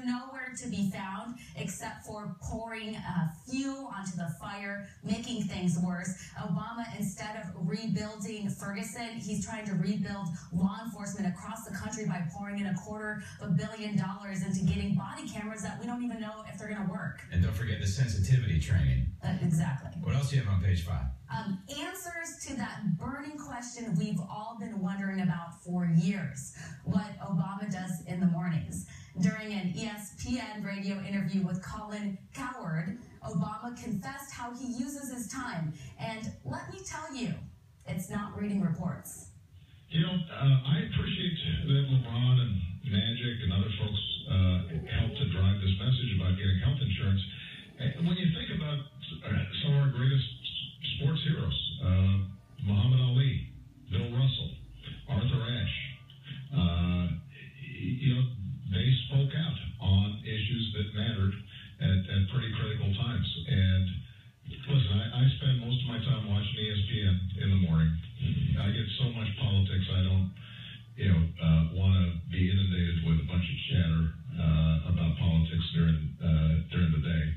nowhere to be found except for pouring fuel onto the fire, making things worse. Obama, instead of rebuilding Ferguson, he's trying to rebuild law enforcement across the country by pouring in $250 million into getting body cameras that we don't even know if they're going to work. And don't forget the sensitivity training. Exactly. What else do you have on page 5? Answers to that burning question we've all been wondering about for years. What Obama does in the mornings. During an ESPN radio interview with Colin Cowherd, Obama confessed how he uses his time. And let me tell you, it's not reading reports. You know, I appreciate that LeBron and Magic and other folks helped to drive this message about getting health insurance. When you think about some of our greatest sports heroes, Muhammad Ali, Bill Russell, Arthur Ashe, you know, they spoke out on issues that mattered at pretty critical times. And listen, I spend most of my time watching ESPN in the morning. I get so much politics, I don't, want to be inundated with a bunch of chatter about politics during the day.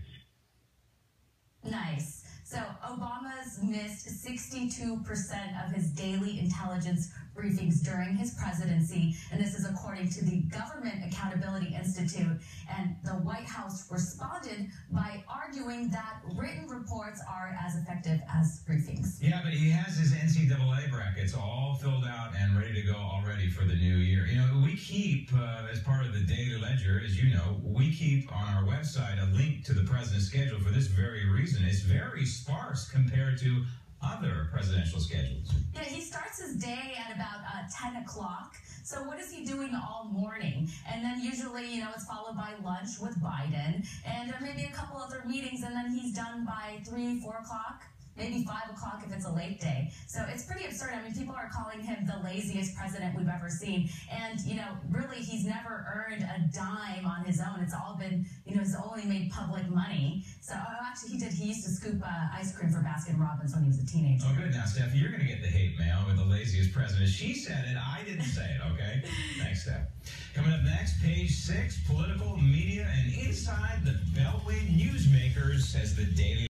Nice. So Obama's missed 62% of his daily intelligence briefings during his presidency, and this is according to the Government Accountability Institute. And the White House responded by arguing that written reports are as effective as briefings. Yeah, but he has his NCAA brackets all filled out and ready to go already for the new year. You know, we keep, as part of the Daily Ledger, as you know, we keep on our website a link to the president's schedule for this very reason. It's very sparse compared to other presidential schedules. Yeah, he starts his day at about 10 o'clock. So what is he doing all morning? And then usually, it's followed by lunch with Biden and maybe a couple other meetings, and then he's done by 3, 4 o'clock. Maybe 5 o'clock if it's a late day. So it's pretty absurd. I mean, people are calling him the laziest president we've ever seen. And, really, he's never earned a dime on his own. It's all been, he's only made public money. So, actually, he did. He used to scoop ice cream for Baskin-Robbins when he was a teenager. Oh, good. Now, Steph, you're going to get the hate mail with the laziest president. She said it. I didn't say it, okay? Thanks, Steph. Coming up next, page 6, political, media, and inside the Beltway newsmakers, says the Daily